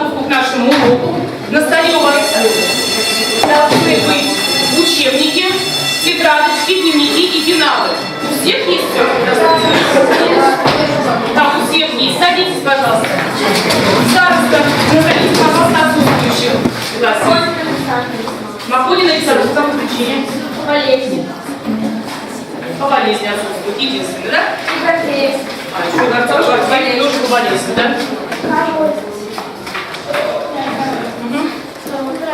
подготовку к нашему уроку. На столе у вас должны быть учебники, тетрадочки, дневники и пеналы. У всех есть все? Да, у всех есть. Садитесь, пожалуйста. Староста, назовите, пожалуйста, отсутствующих. Махонина Александра, по какой причине? По болезни. По болезни отсутствует. Единственный, да? Болезнь. Еще Горцов, Горцов тоже по болезни, да?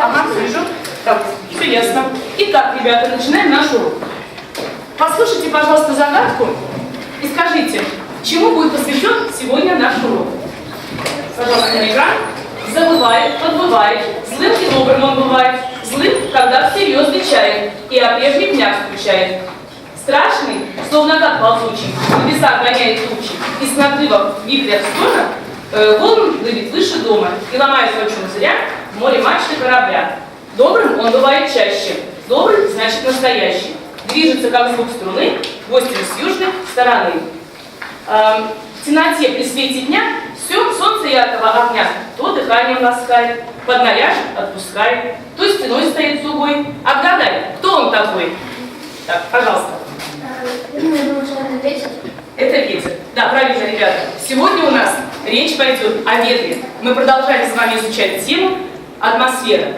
Ага, вижу. Так, все ясно. Итак, ребята, начинаем наш урок. Послушайте, пожалуйста, загадку и скажите, чему будет посвящен сегодня наш урок. Пожалуйста, на экран. Забывает, подбывает, злым и добрым он бывает, злым, когда всерьез вещает, и о прежних днях скучает. Страшный, словно как ползучий, в небеса гоняет тучи, и с надрывом вихря стона волн плывет выше дома, и ломается очень зря в море мачты корабля. Добрым он бывает чаще, добрый значит настоящий, движется как звук струны, гостем с южной стороны. В темноте при свете дня все солнце яркого огня то дыханием ласкает, поднаряжет, отпускает, то стеной стоит слугой. Отгадай, кто он такой? Так, пожалуйста. Это ветер. Да, правильно, ребята. Сегодня у нас речь пойдет о ветре. Мы продолжаем с вами изучать тему атмосфера.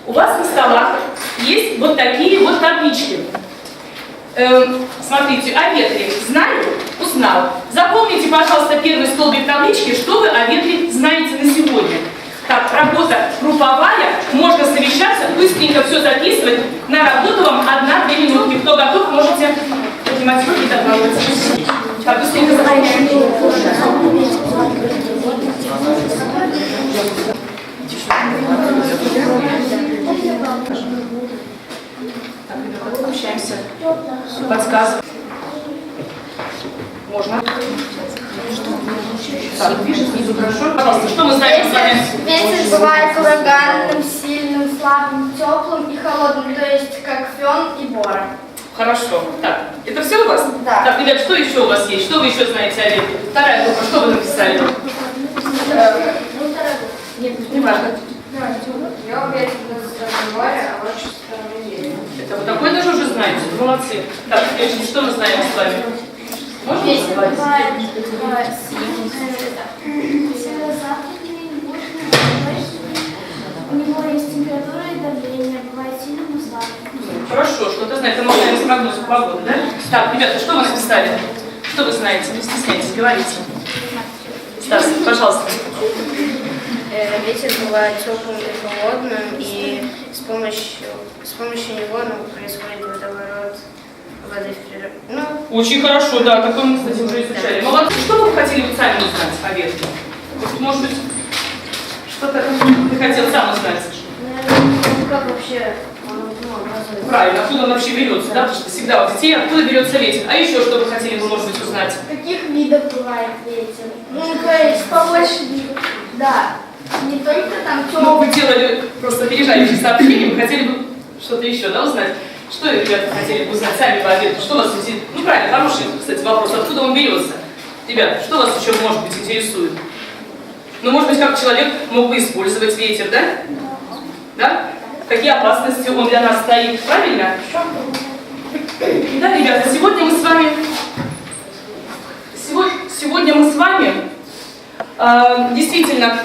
У вас на столах есть вот такие вот таблички. Смотрите, о ветре знаю, узнал. Запомните, пожалуйста, первый столбик таблички, что вы о ветре знаете на сегодня. Так, работа групповая, можно совещаться, быстренько все записывать. На работу вам 1-2 минутки. Кто готов, можете поднимать руки и добавить. Так, быстренько запомните. Так, ребята, общаемся. Подсказывай. Можно? Так, вижу, снизу хорошо. Пожалуйста, что мы знаем с вами? Ветер бывает ураганным, сильным, слабым, теплым и холодным, то есть как фен и бора. Хорошо. Так, это все у вас? Да. Так, ребят, что еще у вас есть? Что вы еще знаете о ветре? Вторая группа, что вы написали? Нет, не важно. Я ветер на стороне моря, а лучше стороны дерева. Это вы такое даже уже знаете? Молодцы. Так, следующее, что мы знаем с вами? Можно Ветер называть? бывает северо-западный, южный, восточный. У него есть температура и давление, бывает сильным и слабым. Хорошо, что-то знаете. Мы знаем с прогнозом погоды, да? Так, ребята, что вы написали? Что вы знаете? Не стесняйтесь, говорите. Стас, пожалуйста. Ветер бывает теплым и холодным, и с помощью него происходит водоворот воды в природе. Очень хорошо, да, такое мы, кстати, уже изучали. Молодцы. Что бы вы хотели вот сами узнать о ветре? Может быть, что-то ты хотел сам узнать? Как вообще он образуется? Правильно, откуда он вообще берется, да? Потому что всегда у детей откуда берется ветер. А еще что вы хотели бы, может быть, узнать? Каких видов бывает ветер? Ну, то есть побольше видов. Да. Не только там Ну, вы теплый. делали просто опережающие сообщения, вы хотели бы что-то еще, да, узнать? Что, ребята, хотели бы узнать сами по ветру? Что вас интересует? Ну, правильно, хороший, кстати, вопрос. Откуда он берется? Ребята, что вас еще, может быть, интересует? Ну, может быть, как человек мог бы использовать ветер, да? Да? Какие опасности он для нас стоит, правильно? Да, ребята, сегодня мы с вами действительно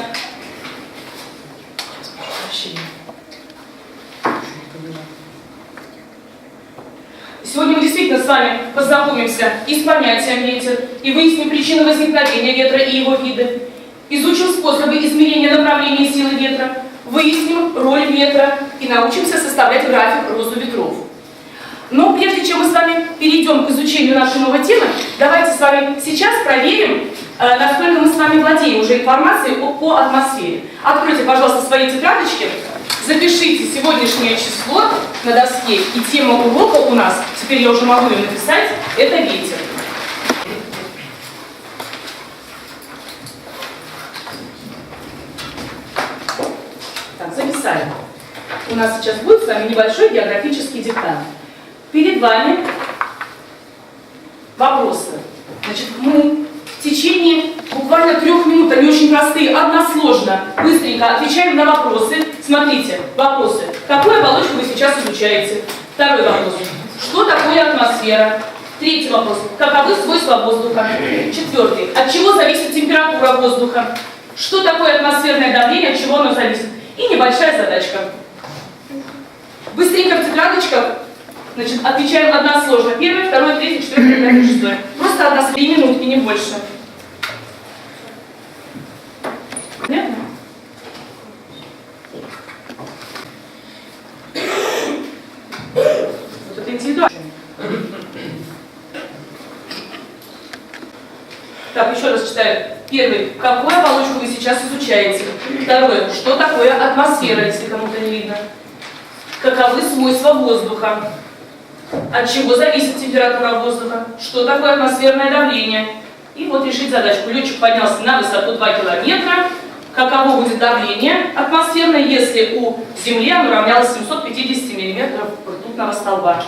с вами познакомимся и с понятием ветер, и выясним причины возникновения ветра и его виды, изучим способы измерения направления силы ветра, выясним роль ветра и научимся составлять график роста ветров. Но прежде чем мы с вами перейдем к изучению нашей новой темы, давайте с вами сейчас проверим, насколько мы с вами владеем уже информацией по атмосфере. Откройте, пожалуйста, свои тетрадочки, запишите сегодняшнее число на доске, и тема урока у нас, теперь я уже могу ее написать, это ветер. Так, записали. У нас сейчас будет с вами небольшой географический диктант. Перед вами вопросы. Значит, мы в течение Буквально 3 минут, они очень простые, односложно. Быстренько отвечаем на вопросы. Смотрите, вопросы. Какую оболочку вы сейчас изучаете? Второй вопрос. Что такое атмосфера? Третий вопрос. Каковы свойства воздуха? Четвертый. От чего зависит температура воздуха? Что такое атмосферное давление, от чего оно зависит? И небольшая задачка. Быстренько в тетрадочках, значит, отвечаем односложно. Первый, второй, третий, четвертый, пятый, шестой. Просто одна 3 минутки, не больше. Понятно? Вот это индивидуально. Так, еще раз читаю. Первый. Какую оболочку вы сейчас изучаете? Второе. Что такое атмосфера, если кому-то не видно? Каковы свойства воздуха? От чего зависит температура воздуха? Что такое атмосферное давление? И вот решить задачку. Летчик поднялся на высоту 2 километра. Каково будет давление атмосферное, если у Земли оно равнялось 750 мм ртутного столба?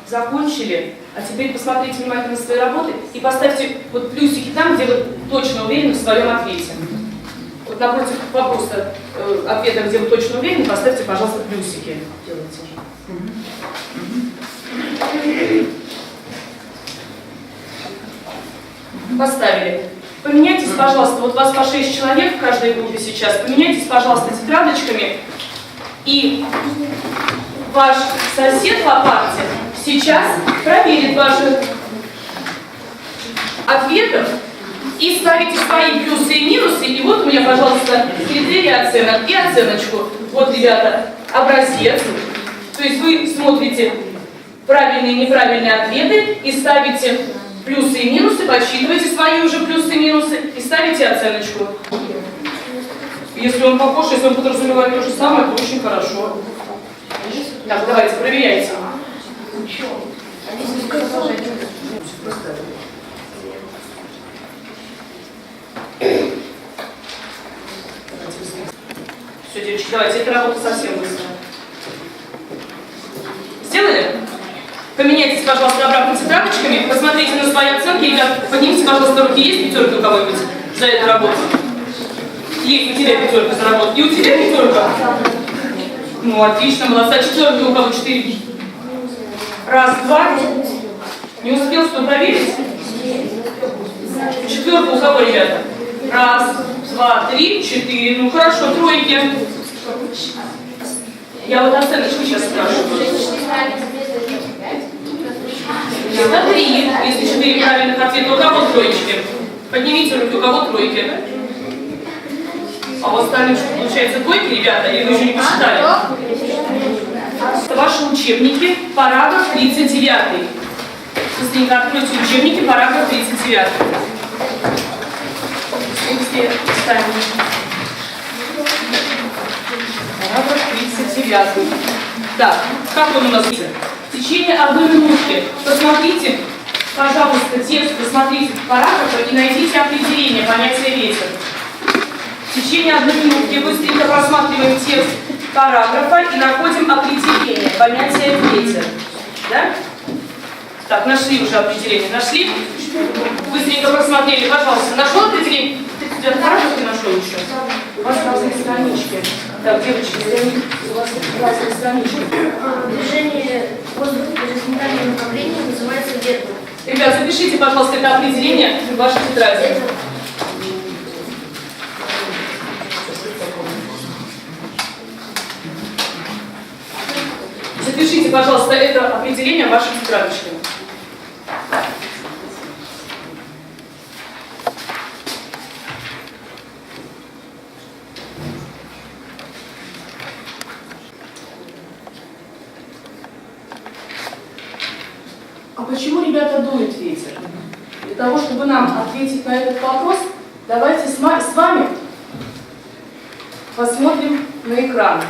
Закончили, а теперь посмотрите внимательно на свои работы и поставьте вот плюсики там, где вы точно уверены в своем ответе. Вот напротив вопроса, ответа, где вы точно уверены, поставьте, пожалуйста, плюсики. Делайте. Поставили. Поменяйтесь, пожалуйста, вот вас по 6 человек в каждой группе сейчас, поменяйтесь, пожалуйста, тетрадочками, и ваш сосед по парте сейчас проверит ваши ответы и ставите свои плюсы и минусы. И вот у меня, пожалуйста, критерии оценок и оценочку. Вот, ребята, образец. То есть вы смотрите правильные и неправильные ответы и ставите плюсы и минусы, подсчитываете свои уже плюсы и минусы и ставите оценочку. Если он похож, если он подразумевает то же самое, то очень хорошо. Так, давайте, проверяйте. Все, девочки, давайте, это работа совсем быстро. Сделали? Поменяйтесь, пожалуйста, обратно тетрадочками, посмотрите на свои оценки. Ребят, поднимите, пожалуйста, руки. Есть пятерка у кого-нибудь за эту работу? Есть у тебя пятерка за работу. И у тебя пятерка? Ну, отлично, молодца. Четверка у кого 4? Раз, два. Не успел что проверить? Четверка у кого, ребята? Раз, два, три, 4. Ну, хорошо, тройки. Я вот оценочку сейчас спрашиваю. Это 3. Если 4 правильных ответа, у кого троечки? Поднимите руки, у кого тройки? А у остальных что, получается, двойки, ребята, или вы еще не посчитали? Это ваши учебники, параграф 39. Быстренько откройте учебники, параграф 39. Параграф 39. Так, как он у нас? В течение 1 минутки посмотрите, пожалуйста, текст, посмотрите параграфы и найдите определение понятия ветер. В течение 1 минутки быстренько просматриваем текст параграфа и находим определение понятия ветер. Да? Так, нашли уже определение. Нашли? Быстренько просмотрели, пожалуйста. Нашел определение? Ты параграф не нашел еще? У вас разные странички. Так, девочки, у вас разные странички. Движение воздуха по горизонтальному направлению называется ветром. Ребят, запишите, пожалуйста, это определение в вашей тетради. Запишите, пожалуйста, это определение в вашей тетрадочке. почему, ребята, дует ветер? Для того, чтобы нам ответить на этот вопрос, давайте с вами посмотрим на экран.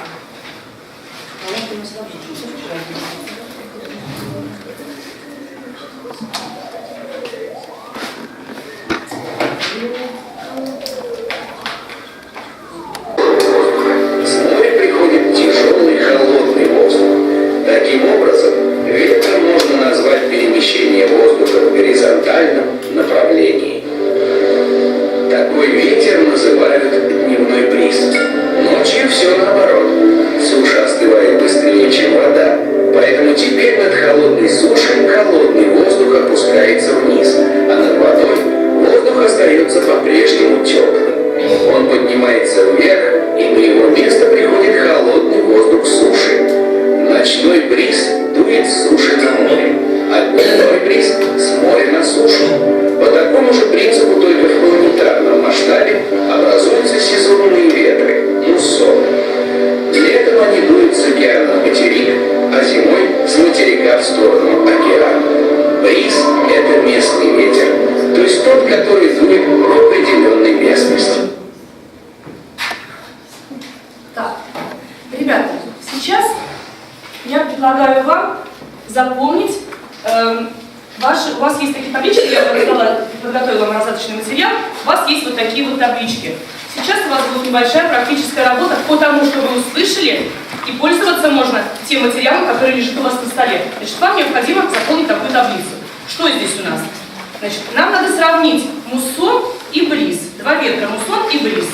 С моря приходит тяжелый холодный воздух. Таким образом, ветром можно назвать перемещение воздуха в горизонтальном направлении. Такой ветер называют дневной бриз. Ночью все наоборот. Суша остывает быстрее, чем вода. Поэтому теперь над холодной сушей холодный воздух опускается вниз, а над водой воздух остается по-прежнему теплым. Он поднимается вверх, и на его место приходит холодный воздух суши. Ночной бриз дует с суши на море, а дневной бриз с моря на сушу. По такому же принципу, только в планетарном масштабе, образуются сезонные ветры – муссоны. Летом они дуют с океана на материк, а зимой с материка в сторону океана. Бриз – это местный ветер, то есть тот, который дует в определенной местности. Так, ребята, сейчас я предлагаю вам запомнить у вас есть такие таблички, я подготовила вам раздаточный материал, у вас есть вот такие вот таблички. Сейчас у вас будет небольшая практическая работа по тому, что вы услышали, и пользоваться можно тем материалом, который лежит у вас на столе. Значит, вам необходимо заполнить такую таблицу. Что здесь у нас? Значит, нам надо сравнить муссон и бриз. Два ветра, муссон и бриз.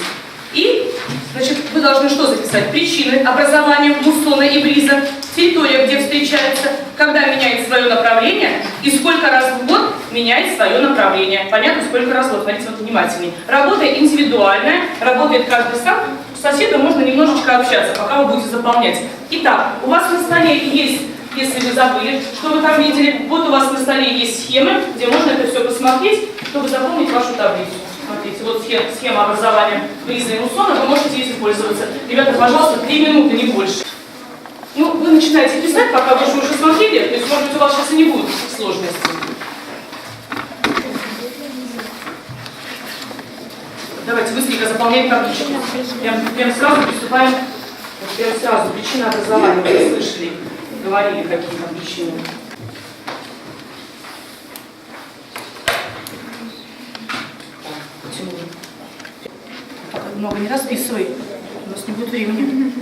И, значит, вы должны что записать? Причины образования муссона и бриза, территория, где встречаются, когда меняет свое направление и сколько раз в год меняет свое направление. Понятно, сколько раз в год? Смотрите вот внимательнее. Работа индивидуальная, работает каждый сам. С соседом можно немножечко общаться, пока вы будете заполнять. Итак, у вас на столе есть, если вы забыли, что вы там видели, вот у вас на столе есть схемы, где можно это все посмотреть, чтобы заполнить вашу таблицу. Смотрите, вот схема образования бриза и муссона, вы можете этим пользоваться. Ребята, пожалуйста, 3 минуты, не больше. Ну, вы начинаете писать, пока вы уже смотрели, то есть, может быть, у вас сейчас и не будет сложностей. Давайте быстренько заполняем табличку. Прям сразу приступаем, прям сразу, причина образования, вы слышали, говорили, какие там причины. Много не расписывай, у нас не будет времени.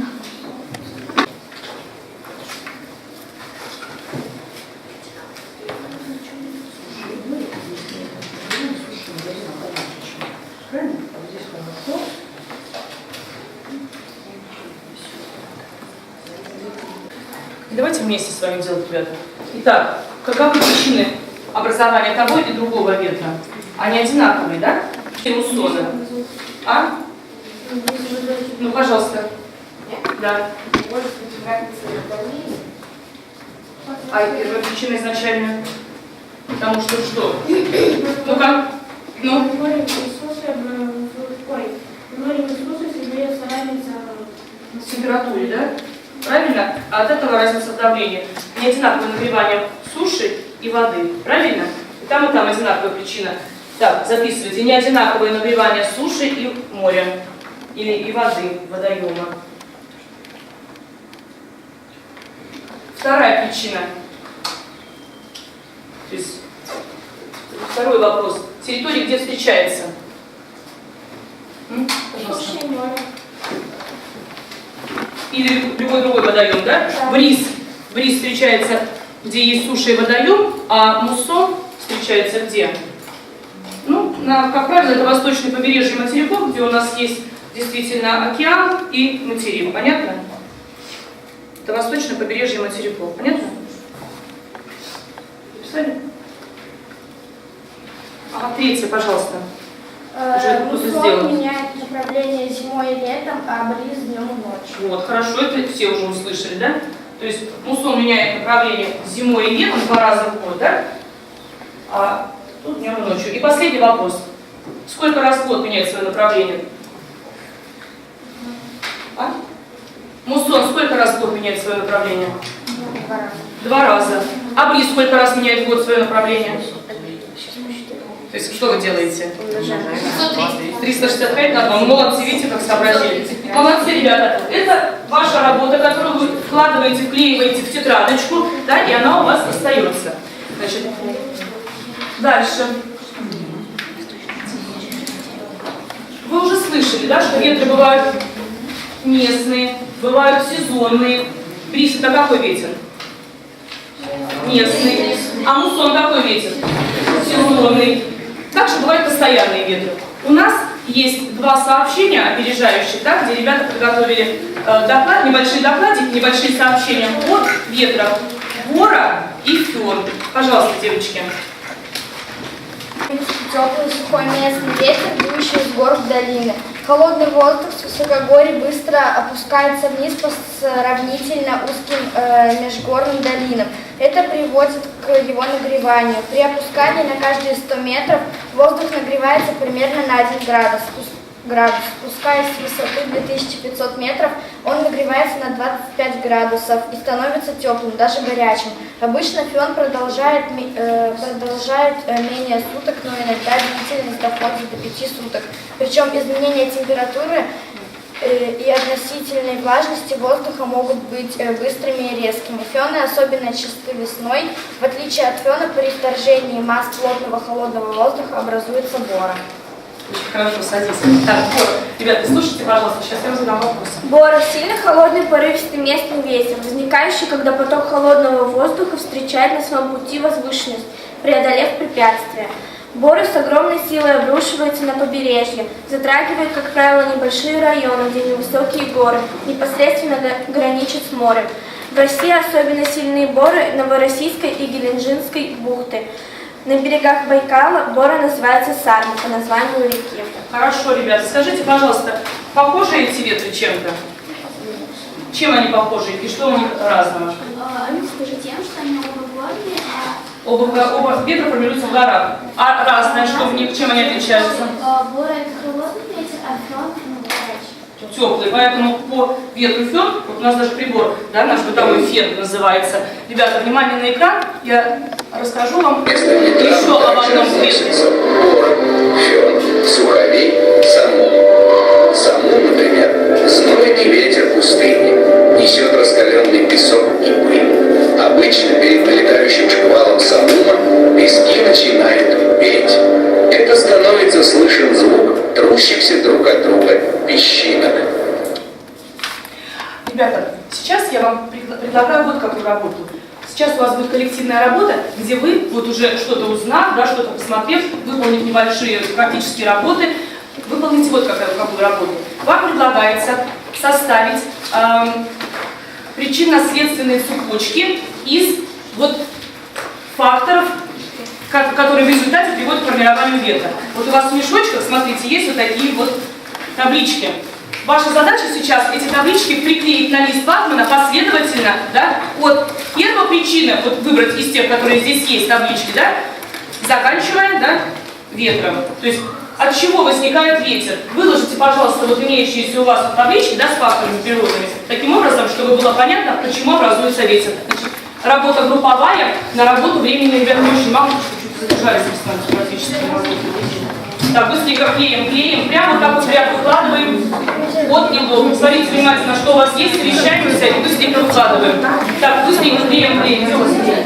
Давайте вместе с вами делать, ребята. Итак, каковы причины образования того и другого ветра? Они одинаковые, да? И муссоны. А? Ну, пожалуйста. Да. А первая причина изначально? Потому что что? Ну-ка. Ну? Море Иисуса создается разница В температуре, да? Правильно? А от этого разница в давлении. Не одинаковое нагревание суши и воды. Правильно? И там одинаковая причина. Так, записывайте. Не одинаковое нагревание суши и моря. Или и воды, водоема. Вторая причина. То есть, второй вопрос. Территория, где встречается? Пожалуйста. суша и море. Или любой другой водоем, да? Да. Бриз встречается, где есть суша и водоем, а муссон встречается где? Ну, как правило, это восточное побережье материков, где у нас есть действительно океан и материк. Понятно? Это восточное побережье материков. Понятно? Записали? Ага, третье, пожалуйста. Муссон меняет направление зимой и летом, а бриз днем и ночью. Вот, хорошо, это все уже услышали, да? То есть муссон меняет направление зимой и летом 2 раза в год, да? А тут днем и ночью. И последний вопрос. Сколько раз в год меняет свое направление? А? Муссон сколько раз в год меняет свое направление? 2 раза. 2 раза. А бриз сколько раз меняет в год свое направление? То есть что вы делаете? 365 на 2. Молодцы, видите, как сообразили. Молодцы, ребята. Это ваша работа, которую вы вкладываете, вклеиваете в тетрадочку, да, и она у вас остается. Значит, дальше. Вы уже слышали, да, что ветры бывают местные, бывают сезонные. Бриз — это какой ветер? Местный. А муссон какой ветер? Сезонный. Также бывают постоянные ветры. У нас есть два сообщения опережающих, да, где ребята подготовили доклад, небольшие докладики, небольшие сообщения от ветра, бора и фёрн. Пожалуйста, девочки. Теплый сухой местный ветер, дующий из гор в долины. Холодный воздух с высокогорий быстро опускается вниз по сравнительно узким межгорным долинам. Это приводит к его нагреванию. При опускании на каждые 100 метров воздух нагревается примерно на 1 градус. Спускаясь с высоты 2500 метров, он нагревается на 25 градусов и становится теплым, даже горячим. Обычно фен продолжает менее суток, но иногда длительность доходит до 5 суток. Причем изменения температуры и относительной влажности воздуха могут быть быстрыми и резкими. Фены особенно часты весной. В отличие от фена, при вторжении масс плотного холодного воздуха образуется бора. Очень хорошо, садись. Так, Бора, ребята, слушайте, пожалуйста, сейчас я вам задам вопрос. Бора – сильный холодный порывистый местный ветер, возникающий, когда поток холодного воздуха встречает на своем пути возвышенность, преодолев препятствия. Бора с огромной силой обрушивается на побережье, затрагивает, как правило, небольшие районы, где невысокие горы, непосредственно граничат с морем. В России особенно сильные боры Новороссийской и Геленджинской бухты. На берегах Байкала бора называется Сарма, по названию реки. Хорошо, ребята, скажите, пожалуйста, похожи эти ветры чем-то? Чем они похожи и что у них разного? Они схожи тем, что они оба горные, Оба ветра формируются в горах. А разное, что в них, чем они отличаются? Бора – это холодный ветер, а фен – горячий. Теплый, поэтому по ветру фен, вот у нас даже прибор, да, наш бытовой фен называется. Ребята, внимание на экран, я расскажу вам еще об одном ветре. Фен, суховей, самум. Самум, например, знойный ветер пустыни, несет раскаленный песок и пыль. Обычно перед налетающим шквалом самума пески начинают петь. Это становится слышен звук трущихся друг от друга песчинок. Ребята, сейчас я вам предлагаю вот какую работу. Сейчас у вас будет коллективная работа, где вы, вот уже что-то узнав, да, что-то посмотрев, выполнив небольшие практические работы, выполните вот какую работу. Вам предлагается составить причинно-следственные цепочки из вот факторов, которые в результате приводят к формированию ветра. Вот у вас в мешочках, смотрите, есть вот такие вот таблички. Ваша задача сейчас эти таблички приклеить на лист ватмана последовательно, да, от первой причины, вот выбрать из тех, которые здесь есть таблички, да, заканчивая, да, ветром. То есть от чего возникает ветер. Выложите, пожалуйста, вот имеющиеся у вас вот таблички, да, с факторами природными, таким образом, чтобы было понятно, почему образуется ветер. Значит, работа групповая, на работу временные ребята очень мало, чуть-чуть задержались практически на работу. Так, быстренько клеим, прямо вот так вот в ряд выкладываем от и до. Смотрите внимательно, что у вас есть, совещаемся и быстренько выкладываем. Так, быстренько клеим.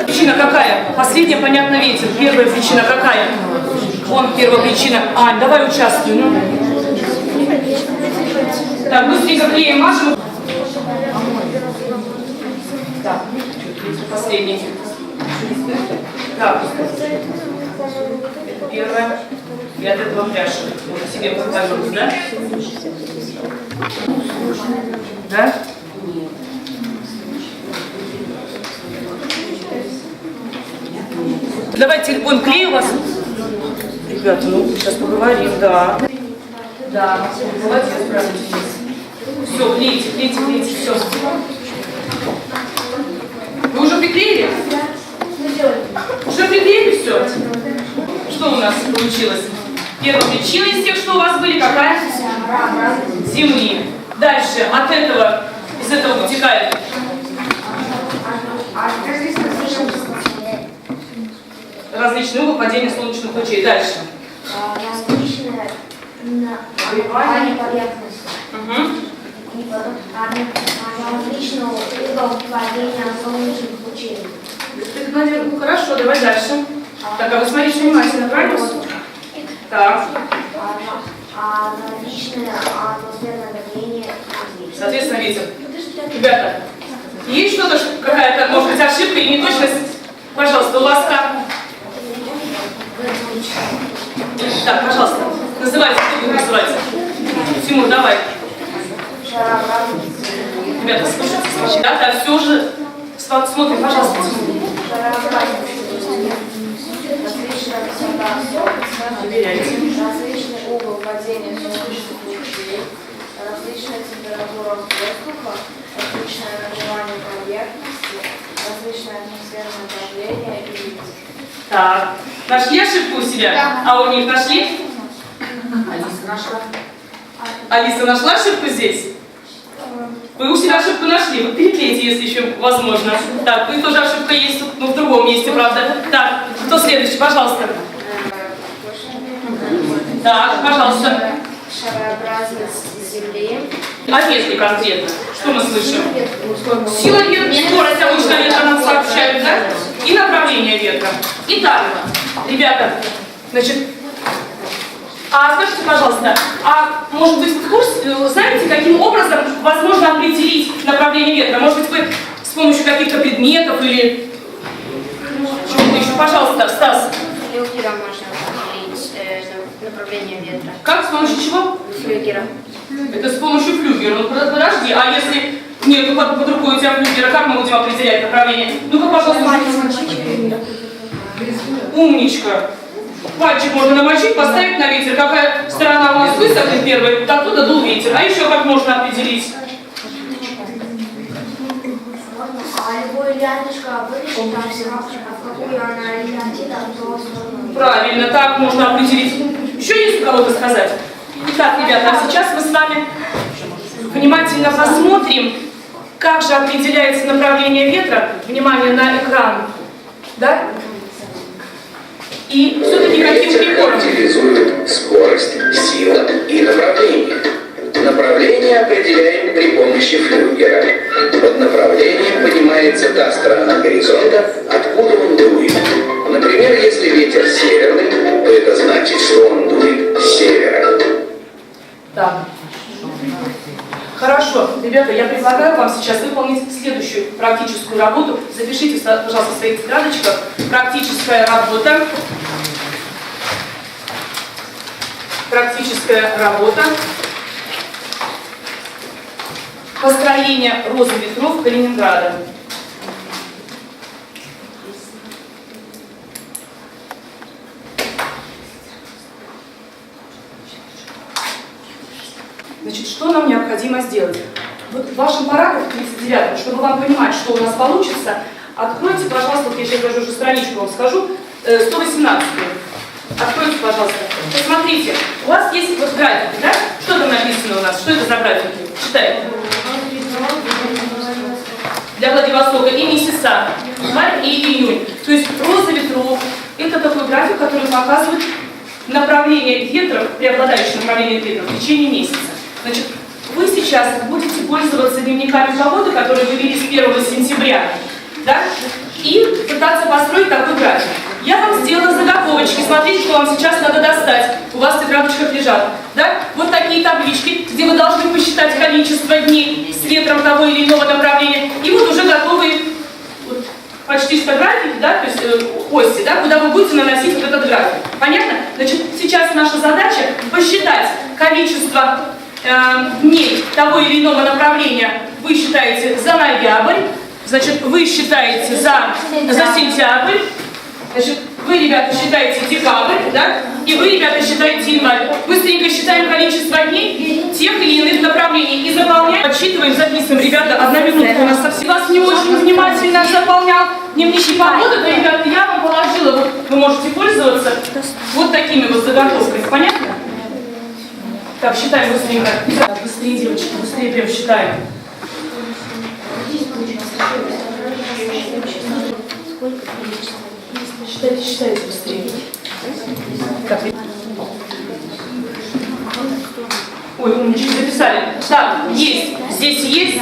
Причина какая? Последняя, понятно, ветер. Первая причина какая? Вон первая причина. Ань, давай участвуй. Ну. Так, быстренько клеим, мажем. Так, последний. Так, первая. И от этого пряжи. Вот себе позаботилась, да? Да? Давайте телефон клей у вас. Ребята, ну сейчас поговорим, да. Да, молодец, справитесь. Все, клейте, все. Вы уже приклеили? Уже приклеили все? Что у нас получилось? Первая причина из тех, что у вас были, какая? Земли. Дальше от этого, из этого вытекает различный угол падения солнечных лучей. Дальше. Различные нагревания поверхности. Угу. Различный угол падения солнечных лучей. Ну, хорошо, давай дальше. Так, а вы смотрите внимательно, правильно? Так. Различное атмосферное давление. Соответственно, ветер. Ребята, есть что-то, какая-то, может быть, ошибка и неточность? Пожалуйста, у вас как? Так, пожалуйста, называйте, кто будет называть? Тимур, давай. Ребята, слушайте, смотрите. Да, все же смотрим, пожалуйста, Тимур. Проверяйте. Различный угол падения солнечных лучей, различная температура воздуха, различное нагревание поверхности, различное атмосферное давление и ветер. Так, нашли ошибку у себя? Да. А у них нашли? Алиса нашла. Алиса нашла ошибку здесь? Вы у себя ошибку нашли, вы переклейте, если еще возможно. Так, вы тоже ошибка есть, но в другом месте, правда. Так, кто следующий, пожалуйста. Так, пожалуйста. Шарообразность Земли. А ветре конкретно? Что мы слышим? Сила ветра, скорость обычно ветра нам сообщают, да? И направление ветра. Итак, ребята, значит, скажите, пожалуйста, может быть, в курсе, знаете, каким образом возможно определить направление ветра? Может быть, вы с помощью каких-то предметов или чего-то еще? Пожалуйста, Стас. Флюгером можно определить направление ветра. Как, с помощью чего? Флюгера. Это с помощью флюгера. Ну, подожди, а если нет под рукой у тебя флюгера, как мы будем определять направление? Ну-ка, пожалуйста. Умничка. Пальчик можно намочить, поставить на ветер. Какая сторона у нас высохнет первой, оттуда дул ветер. А еще как можно определить? Любое ядышко вытащить, там все равно, в какую она летит, а то сторону. Правильно, так можно определить. Еще есть у кого-то сказать? Итак, ребята, а сейчас мы с вами внимательно посмотрим, как же определяется направление ветра. Внимание на экран. Да? И все-таки каким Ветер прибором? характеризует скорость, сила и направление. Направление определяем при помощи флюгера. Под направлением понимается та сторона горизонта, откуда он дует. Например, если ветер северный, то это значит, что он дует с севера. Так. Хорошо, ребята, я предлагаю вам сейчас выполнить следующую практическую работу. Запишите, пожалуйста, в своих тетрадочках. Практическая работа. Практическая работа. Построение розы ветров Калининграда. Значит, что нам необходимо сделать? Вот в вашем параграфе 39, чтобы вам понимать, что у нас получится, откройте, пожалуйста, вот я сейчас даже уже страничку вам скажу, 118. Откройте, пожалуйста. Посмотрите, у вас есть вот графики, да? Что там написано у нас? Что это за графики? Читайте. Для Владивостока и месяца, май и июнь. То есть роза ветров – это такой график, который показывает направление ветра, преобладающее направление ветра в течение месяца. Значит, вы сейчас будете пользоваться дневниками погоды, которые вы вели с 1 сентября, да? И пытаться построить такой график. Я вам сделала заготовочки, смотрите, что вам сейчас надо достать. У вас в тетрадочках лежат. Да? Вот такие таблички, где вы должны посчитать количество дней с ветром того или иного направления. И вот уже готовые вот, почти что графики, да, то есть оси, да, куда вы будете наносить вот этот график. Понятно? Значит, сейчас наша задача посчитать количество дней того или иного направления. Вы считаете за ноябрь, значит, вы считаете за сентябрь. Значит, вы, ребята, считаете декабрь, да? И вы, ребята, считаете январь. Быстренько считаем количество дней тех или иных направлений и заполняем, подсчитываем, записываем. Ребята, одна минутка у нас совсем. Вас не очень внимательно заполнял дневники погоды, но, ребята, я вам положила, вот вы можете пользоваться вот такими вот заготовками. Понятно? Так, считаем быстренько. Быстрее, девочки, быстрее прям считаем. Сколько количество Считайте быстрее. Так. Ой, умнички, записали. Так, есть. Здесь есть.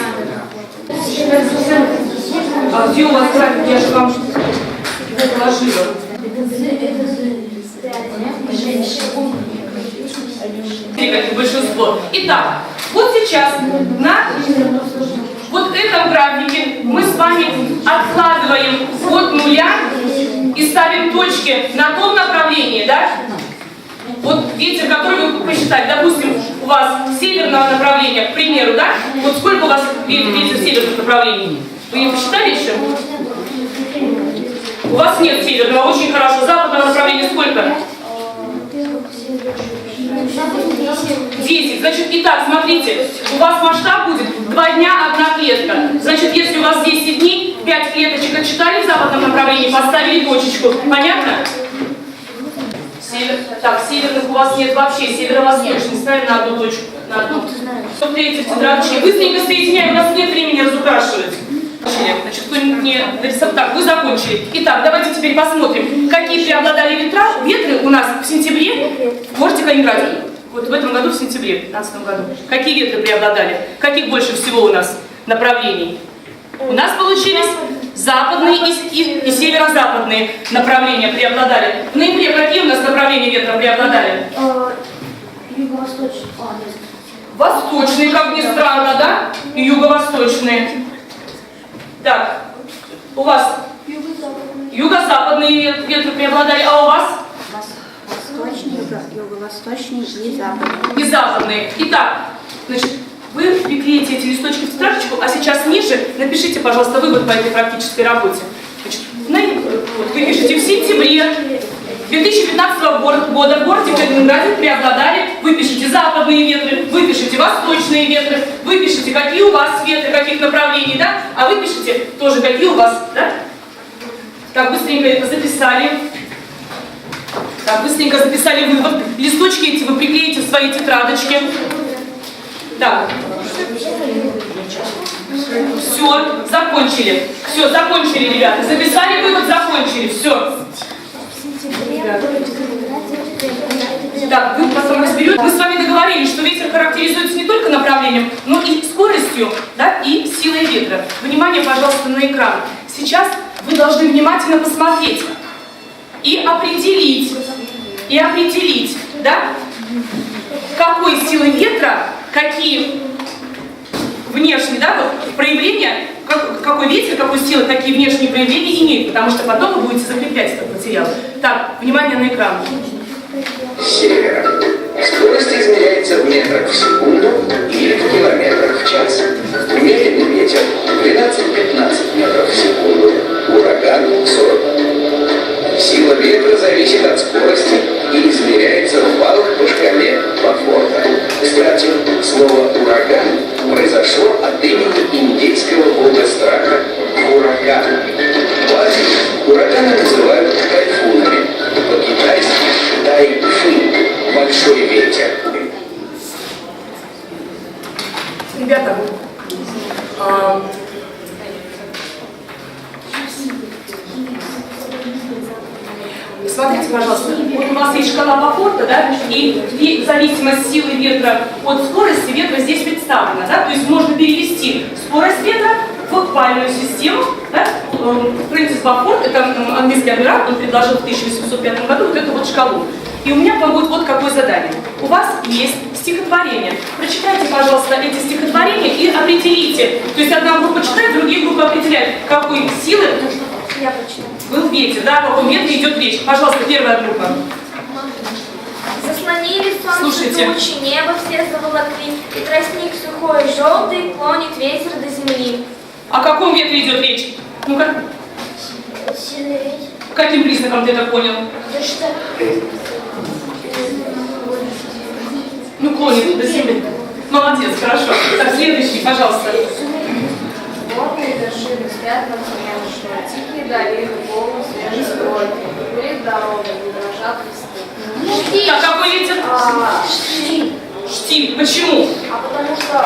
А где у вас график? Я же вам его положила. Как и большинство. Итак, вот сейчас на вот этом графике мы с вами откладываем от нуля и ставим точки на том направлении, да? Вот ветер, который вы посчитали, допустим, у вас северного направления, к примеру, да? Вот сколько у вас ветер северных направлений? Вы не посчитали еще? У вас нет северного, очень хорошо. Западного направления сколько? 10. Значит, итак, смотрите, у вас масштаб будет 2 дня, 1 клетка. Значит, если у вас 10 дней, 5 клеточек отчитали в западном направлении, поставили точечку. Понятно? Так, северных у вас нет вообще, северо-восточный. Ставим на одну точку. На одну. Смотрите, в тетрадочке. Быстренько соединяем, у нас нет времени разукрашивать. Значит, кто-нибудь не нарисовал. Так, вы закончили. Итак, давайте теперь посмотрим, какие преобладали ветры у нас в сентябре в городе Калининграде. Вот в этом году, в сентябре, в 2015 году. Какие ветры преобладали? Каких больше всего у нас направлений? У нас получились западные и северо-западные направления преобладали. В ноябре какие у нас направления ветра преобладали? Юго-восточный. Восточные, как ни странно, да? И юго-восточные. Так, у вас юго-западные ветры преобладали, а у вас? Восточный, юго-восточный и западный. И западные. Итак, значит, вы приклеите эти листочки в тетрадочку, а сейчас ниже напишите, пожалуйста, вывод по этой практической работе. Значит, вот, вы пишете в сентябре 2015 года в городе Калининграде преобладали, вы пишете западные ветры, вы пишете восточные ветры, вы пишете, какие у вас ветры, каких направлений, да? А вы пишете тоже, какие у вас, да? Так, быстренько это записали. Так, быстренько записали вывод. Листочки эти вы приклеите в свои тетрадочки. Так. Все, закончили. Все, закончили, ребята. Записали вывод, закончили. Все. Так, вы потом разберете. Мы с вами договорились, что ветер характеризуется не только направлением, но и скоростью, да, и силой ветра. Внимание, пожалуйста, на экран. Сейчас вы должны внимательно посмотреть и определить, да, какой силы ветра, какие внешние, да, вот, проявления, какой ветер, какой силы, какие внешние проявления имеет, потому что потом вы будете закреплять этот материал. Так, внимание на экран. С севера. Скорость измеряется в метрах в секунду или в километрах в час. Умеренный ветер 12-15 метров в секунду. Ураган 40. Сила ветра зависит от скорости и измеряется в баллах по шкале Бафорта. Кстати, слово «ураган» произошло от имени индейского бога страха – ураган. Ураганы называют тайфунами. По-китайски тайфун – большой ветер. Ребята, смотрите, пожалуйста, вот у вас есть шкала Бафорта, да, и зависимость силы ветра от скорости ветра здесь представлена, да, то есть можно перевести скорость ветра в пальную систему, да. Фрэнсис Бафорт, это английский адмирал, он предложил в 1805 году вот эту вот шкалу. И у меня к вам будет вот какое задание. У вас есть стихотворение. Прочитайте, пожалуйста, эти стихотворения и определите. То есть одна группа читает, другие группы определяют, какой силы Я прочитаю. был ветер, да, о каком ветре идет речь. Пожалуйста, первая группа. Заслонили солнце Слушайте. тучи, небо все заволокли, и тростник сухой и желтый клонит ветер до земли. О каком ветре идет речь? Ну-ка, Сильный ветер. каким признаком ты это понял? Да что? Ну, клонит до земли. Молодец, хорошо. Так, следующий, пожалуйста. Водные вершины спят над тем, тихие долины, полны свежей крови. Будет дорога, не дрожат листы. Так, какой ветер? Штиль. Штиль. Почему? А потому что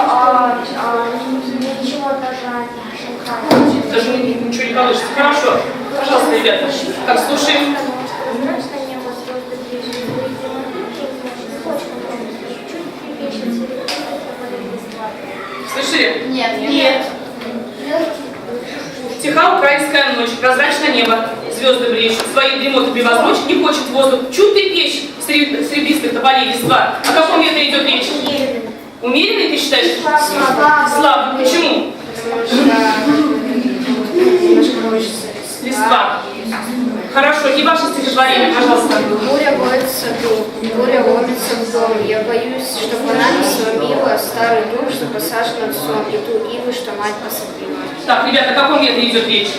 ничего даже не шелкает. Даже ничего не колышется. Хорошо. Пожалуйста. пожалуйста, ребята. Так, слушаем. Слышали? Нет. Тиха украинская ночь, прозрачное небо, звезды блещут, своей дремоты превозмочь не хочет воздух. Чуд ты печь сребристых тополей листва. О каком ветре идет речь? Умеренный ты считаешь? Слабый. Почему? Листва. Хорошо. И ваше стихотворение, пожалуйста. Буря ломится в дом. Я боюсь, что она не сломила старый дуб, что посажен отцом, и ту иву, что мать посадила. Так, ребята, о каком ветре идет речь?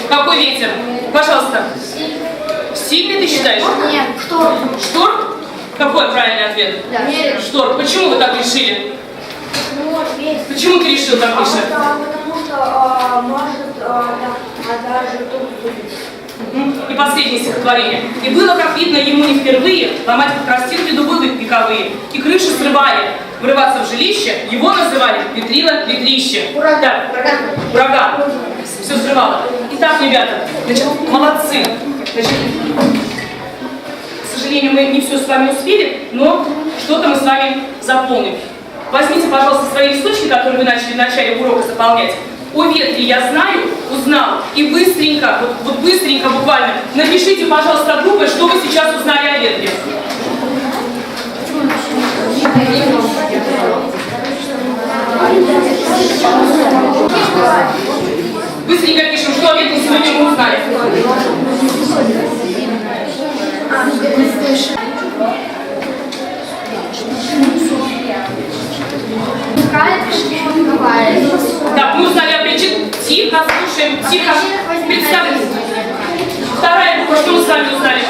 Какой ветер? Пожалуйста. Сильный ты считаешь? Нет, шторм. Шторм? Какой правильный ответ? Да. Шторм. Почему вы так решили? Ну, ветер. Почему ты решил так решить? Потому что может даже тут быть. И последнее стихотворение. И было, как видно, ему не впервые ломать подкрастинки дубовые вековые, и крыши срывали, врываться в жилище, его называли Петрила Петрище. Да, ураган. Все срывало. Итак, ребята, значит, молодцы. Значит, к сожалению, мы не все с вами успели, но что-то мы с вами заполним. Возьмите, пожалуйста, свои листочки, которые вы начали в начале урока заполнять. О ветре я знаю, узнал. И быстренько, вот быстренько буквально, напишите, пожалуйста, группой, что вы сейчас узнали о ветре. Быстренько пишем, что о ветре сегодня мы узнали. Так, мы узнали о причинах. Тихо, слушаем, тихо. Представьте. Вторая буква, что мы с вами узнали?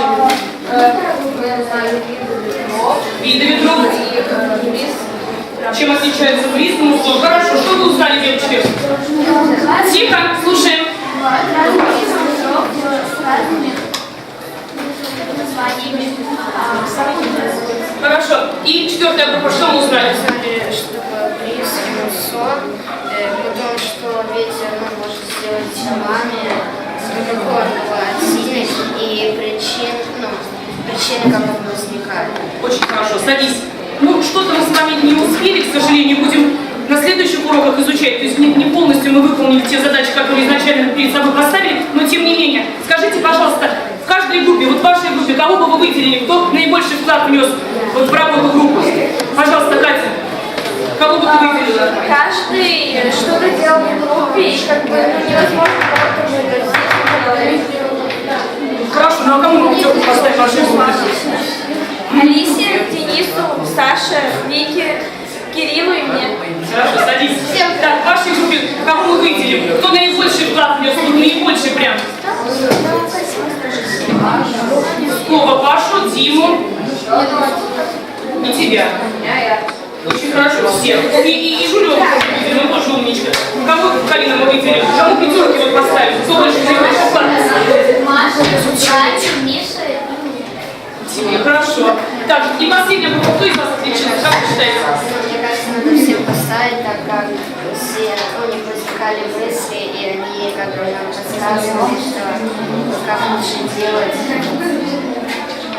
Виды ветров. Чем отличается близкий мусло? Хорошо, что вы узнали, девочки? Тихо, слушаем. Хорошо. И четвертая группа, что мы узнали? Чтобы близкий сон, потому что ветер может сделать телами благотворного сильных и причины, как он возникает. Очень хорошо, садись. Ну, что-то мы с вами не успели, к сожалению, будем на следующих уроках изучать. То есть не полностью мы выполнили те задачи, которые изначально перед собой поставили, но тем не менее. Скажите, пожалуйста, в каждой группе, вот в вашей группе, кого бы вы выделили, кто наибольший вклад внес вот в работу группы? Пожалуйста, Катя, кого бы ты выделила? Каждый что-то делал в группе, и как бы невозможно было Хорошо, ну а кому мы пятерку поставим в вашей группе? Алисе, Денису, Саше, Вике, Кириллу и мне. Хорошо, садись. Так, в вашей группе кого мы выделим? Кто наибольший вклад внес? Вот наибольший прям. Кого? Пашу, Диму и тебя. Очень хорошо, всех. И Жулёнку выделим, он тоже умничка. Кого, Калина, мы выделим? Кому пятерки вот поставим? Кто больше наибольший вклад? Маша, Катя, Миша и Тима, хорошо. Так, и последняя группа, кто из вас отличился? Как вы считаете? Мне кажется, надо всем поставить, так как все у них возникали мысли, и они как бы нам подсказывали, что как лучше делать.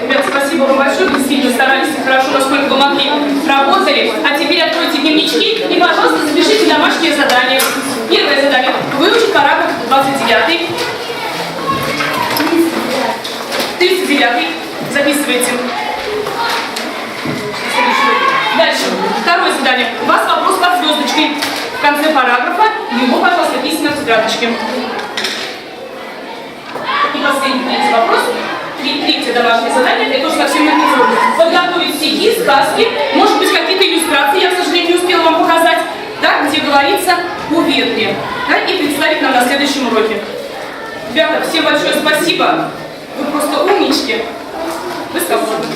Ребят, спасибо вам большое, вы действительно старались и хорошо, насколько вы могли, работали. А теперь откройте дневнички и, пожалуйста, запишите домашнее задание. Первое задание. Выучить параграф 29. 39. Записывайте. Дальше. Второе задание. У вас вопрос под звездочкой в конце параграфа. Его, пожалуйста, письменно в тетрадочке. И последний, третий вопрос. Третье домашнее задание, это уже совсем не трудно. Подготовить стихи, сказки, может быть, какие-то иллюстрации, я, к сожалению, не успела вам показать, да, где говорится о ветре, да, и представить нам на следующем уроке. Ребята, всем большое спасибо, вы просто умнички, вы свободны.